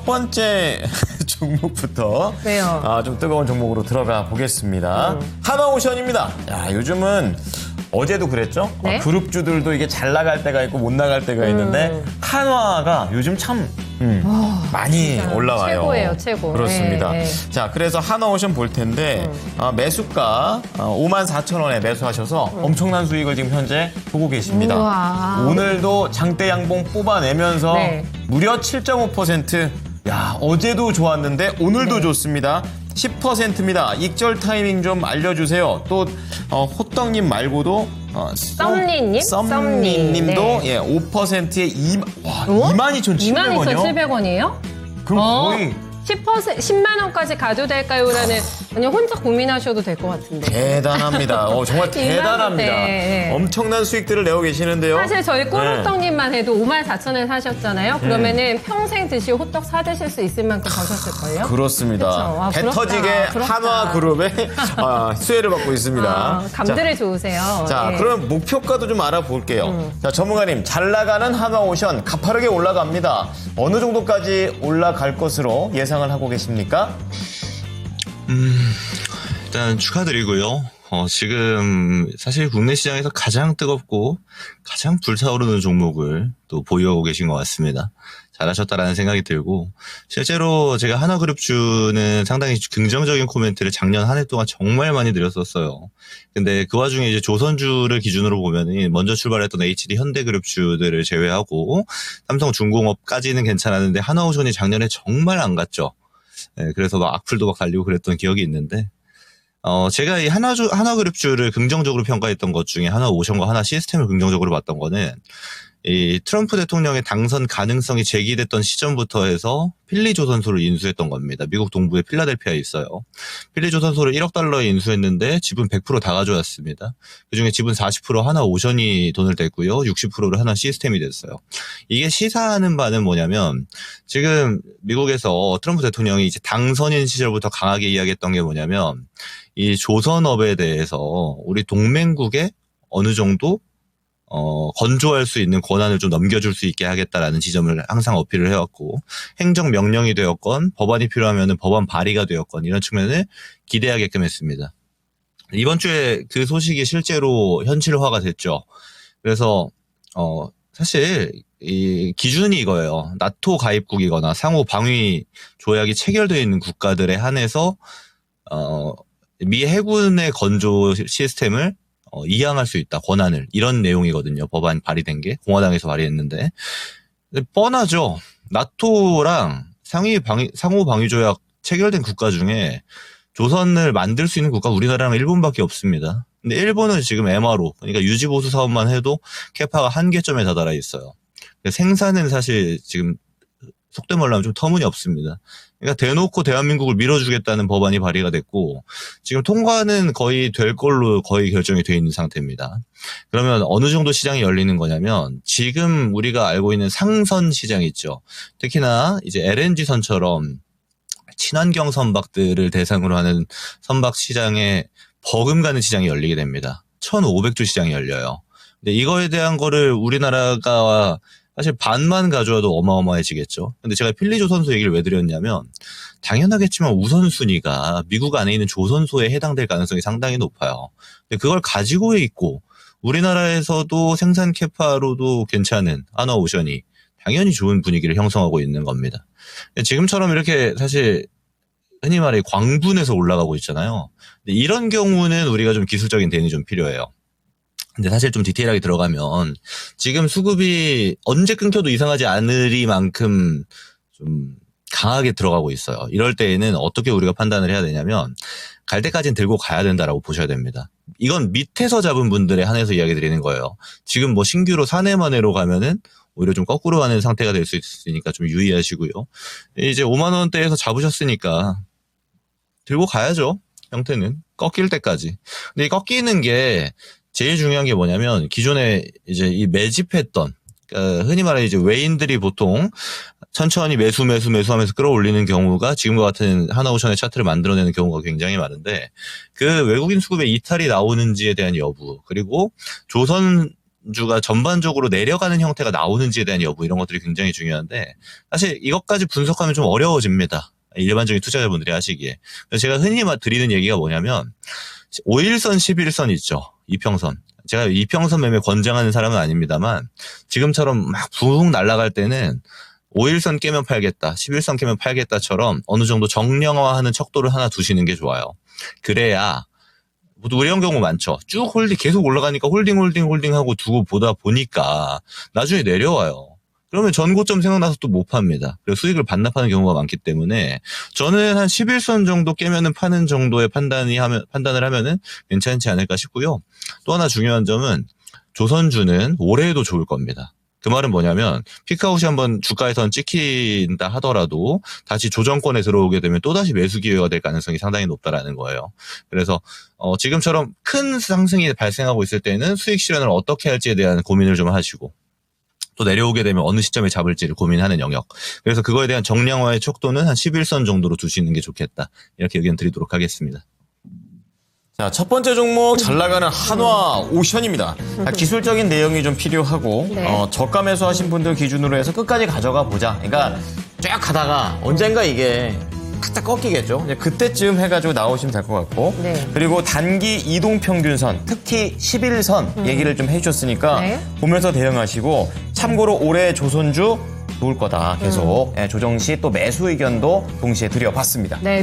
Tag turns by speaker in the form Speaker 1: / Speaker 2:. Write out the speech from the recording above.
Speaker 1: 첫 번째 종목부터
Speaker 2: 왜요?
Speaker 1: 좀 뜨거운 종목으로 들어가 보겠습니다. 하나오션입니다. 야, 요즘은 어제도 그랬죠?
Speaker 2: 네?
Speaker 1: 그룹주들도 이게 잘 나갈 때가 있고 못 나갈 때가 있는데 한화가 요즘 참 많이 올라와요.
Speaker 2: 최고예요, 최고.
Speaker 1: 그렇습니다.
Speaker 2: 네, 네.
Speaker 1: 자, 그래서 하나오션 볼 텐데 매수가 54,000원에 매수하셔서 엄청난 수익을 지금 현재 보고 계십니다.
Speaker 2: 우와.
Speaker 1: 오늘도 장대 양봉 뽑아내면서
Speaker 2: 네.
Speaker 1: 무려 7.5%. 야, 어제도 좋았는데 오늘도 좋습니다. 10%입니다. 익절 타이밍 좀 알려주세요. 또 호떡님 말고도
Speaker 2: 썸니님?
Speaker 1: 썸니님도
Speaker 2: 네.
Speaker 1: 예, 5%에 22,700원이요.
Speaker 2: 22,700원이에요?
Speaker 1: 그럼 거의
Speaker 2: 10만 원까지 가도 될까요?라는 그냥 혼자 고민하셔도 될 것 같은데.
Speaker 1: 대단합니다. 정말 대단합니다.
Speaker 2: 네.
Speaker 1: 엄청난 수익들을 내고 계시는데요.
Speaker 2: 사실 저희
Speaker 1: 네.
Speaker 2: 꿀호떡님만 해도 54,000원에 사셨잖아요. 그러면은 평생 드시고 호떡 사드실 수 있을 만큼 버셨을걸요?
Speaker 1: 그렇습니다.
Speaker 2: 그쵸? 와,
Speaker 1: 배
Speaker 2: 부럽다.
Speaker 1: 터지게
Speaker 2: 부럽다.
Speaker 1: 한화그룹의 수혜를 받고 있습니다.
Speaker 2: 감들을 좋으세요.
Speaker 1: 자,
Speaker 2: 예.
Speaker 1: 그럼 목표가도 좀 알아볼게요. 자, 전문가님, 잘 나가는 한화오션 가파르게 올라갑니다. 어느 정도까지 올라갈 것으로 예상을 하고 계십니까?
Speaker 3: 일단 축하드리고요. 지금 사실 국내 시장에서 가장 뜨겁고 가장 불타오르는 종목을 또 보유하고 계신 것 같습니다. 잘하셨다라는 생각이 들고, 실제로 제가 하나그룹주는 상당히 긍정적인 코멘트를 작년 한 해 동안 정말 많이 드렸었어요. 근데 그 와중에 이제 조선주를 기준으로 보면은 먼저 출발했던 HD 현대그룹주들을 제외하고 삼성중공업까지는 괜찮았는데 하나오션이 작년에 정말 안 갔죠. 네, 그래서 막 악플도 막 달리고 그랬던 기억이 있는데, 제가 이 하나그룹주를 긍정적으로 평가했던 것 중에 하나오션과 하나시스템을 긍정적으로 봤던 거는, 이 트럼프 대통령의 당선 가능성이 제기됐던 시점부터 해서 필리조선소를 인수했던 겁니다. 미국 동부에 필라델피아에 있어요. 필리조선소를 1억 달러에 인수했는데 지분 100% 다 가져왔습니다. 그중에 지분 40% 하나오션이 돈을 댔고요. 60%를 하나시스템이 됐어요. 이게 시사하는 바는 뭐냐면, 지금 미국에서 트럼프 대통령이 이제 당선인 시절부터 강하게 이야기했던 게 뭐냐면, 이 조선업에 대해서 우리 동맹국에 어느 정도 건조할 수 있는 권한을 좀 넘겨줄 수 있게 하겠다라는 지점을 항상 어필을 해왔고, 행정명령이 되었건 법안이 필요하면 법안 발의가 되었건 이런 측면을 기대하게끔 했습니다. 이번 주에 그 소식이 실제로 현실화가 됐죠. 그래서 사실 이 기준이 이거예요. 나토 가입국이거나 상호 방위 조약이 체결되어 있는 국가들에 한해서 미 해군의 건조 시스템을 이양할 수 있다, 권한을. 이런 내용이거든요. 법안 발의된 게. 공화당에서 발의했는데. 뻔하죠. 나토랑 상호 방위조약 체결된 국가 중에 조선을 만들 수 있는 국가 우리나라랑 일본밖에 없습니다. 근데 일본은 지금 MRO, 그러니까 유지보수 사업만 해도 캐파가 한계점에 다다라 있어요. 생산은 사실 지금 속된 말로 하면 좀 터무니없습니다. 그러니까 대놓고 대한민국을 밀어주겠다는 법안이 발의가 됐고, 지금 통과는 거의 될 걸로 거의 결정이 돼 있는 상태입니다. 그러면 어느 정도 시장이 열리는 거냐면, 지금 우리가 알고 있는 상선 시장 있죠. 특히나 이제 LNG선처럼 친환경 선박들을 대상으로 하는 선박 시장에 버금가는 시장이 열리게 됩니다. 1,500조 시장이 열려요. 근데 이거에 대한 거를 우리나라가 사실 반만 가져와도 어마어마해지겠죠. 근데 제가 필리조선소 얘기를 왜 드렸냐면, 당연하겠지만 우선순위가 미국 안에 있는 조선소에 해당될 가능성이 상당히 높아요. 근데 그걸 가지고 있고 우리나라에서도 생산 캐파로도 괜찮은 하나오션이 당연히 좋은 분위기를 형성하고 있는 겁니다. 지금처럼 이렇게 사실 흔히 말해 광분해서 올라가고 있잖아요. 근데 이런 경우는 우리가 좀 기술적인 대응이 좀 필요해요. 근데 사실 좀 디테일하게 들어가면 지금 수급이 언제 끊겨도 이상하지 않으리만큼 좀 강하게 들어가고 있어요. 이럴 때에는 어떻게 우리가 판단을 해야 되냐면, 갈 때까지는 들고 가야 된다라고 보셔야 됩니다. 이건 밑에서 잡은 분들에 한해서 이야기 드리는 거예요. 지금 뭐 신규로 사내만해로 가면은 오히려 좀 거꾸로 가는 상태가 될 수 있으니까 좀 유의하시고요. 이제 5만 원대에서 잡으셨으니까 들고 가야죠. 형태는 꺾일 때까지. 근데 이 꺾이는 게 제일 중요한 게 뭐냐면, 기존에 이제 이 매집했던, 그러니까 흔히 말해 이제 외인들이 보통 천천히 매수하면서 끌어올리는 경우가 지금과 같은 하나오션의 차트를 만들어내는 경우가 굉장히 많은데, 그 외국인 수급의 이탈이 나오는지에 대한 여부, 그리고 조선 조선주가 전반적으로 내려가는 형태가 나오는지에 대한 여부 이런 것들이 굉장히 중요한데 사실 이것까지 분석하면 좀 어려워집니다. 일반적인 투자자분들이 하시기에. 그래서 제가 흔히 드리는 얘기가 뭐냐면 5일선, 11선 있죠. 이평선. 제가 이평선 매매 권장하는 사람은 아닙니다만 지금처럼 막 붕 날아갈 때는 5일선 깨면 팔겠다, 11선 깨면 팔겠다처럼 어느 정도 정량화하는 척도를 하나 두시는 게 좋아요. 그래야 모두 이런 경우 많죠. 쭉 계속 올라가니까 홀딩 하고 두고 보다 보니까 나중에 내려와요. 그러면 전고점 생각나서 또 못 팝니다. 그래서 수익을 반납하는 경우가 많기 때문에 저는 한 11선 정도 깨면은 파는 정도의 판단을 하면은 괜찮지 않을까 싶고요. 또 하나 중요한 점은 조선주는 올해에도 좋을 겁니다. 그 말은 뭐냐면 피크아웃이 한번 주가에선 찍힌다 하더라도 다시 조정권에 들어오게 되면 또다시 매수 기회가 될 가능성이 상당히 높다라는 거예요. 그래서 지금처럼 큰 상승이 발생하고 있을 때는 수익 실현을 어떻게 할지에 대한 고민을 좀 하시고 또 내려오게 되면 어느 시점에 잡을지를 고민하는 영역. 그래서 그거에 대한 정량화의 척도는 한 11선 정도로 두시는 게 좋겠다. 이렇게 의견 드리도록 하겠습니다.
Speaker 1: 자, 첫 번째 종목 잘 나가는 한화오션입니다. 기술적인 내용이 좀 필요하고
Speaker 2: 네.
Speaker 1: 저가 매수하신 분들 기준으로 해서 끝까지 가져가 보자. 그러니까 쫙 가다가 언젠가 이게 살짝 꺾이겠죠. 이제 그때쯤 해가지고 나오시면 될 것 같고.
Speaker 2: 네.
Speaker 1: 그리고 단기 이동평균선, 특히 11선 얘기를 좀 해주셨으니까
Speaker 2: 네.
Speaker 1: 보면서 대응하시고 참고로 올해 조선주 좋을 거다. 계속 조정 시 또 매수 의견도 동시에 드려봤습니다.
Speaker 2: 네.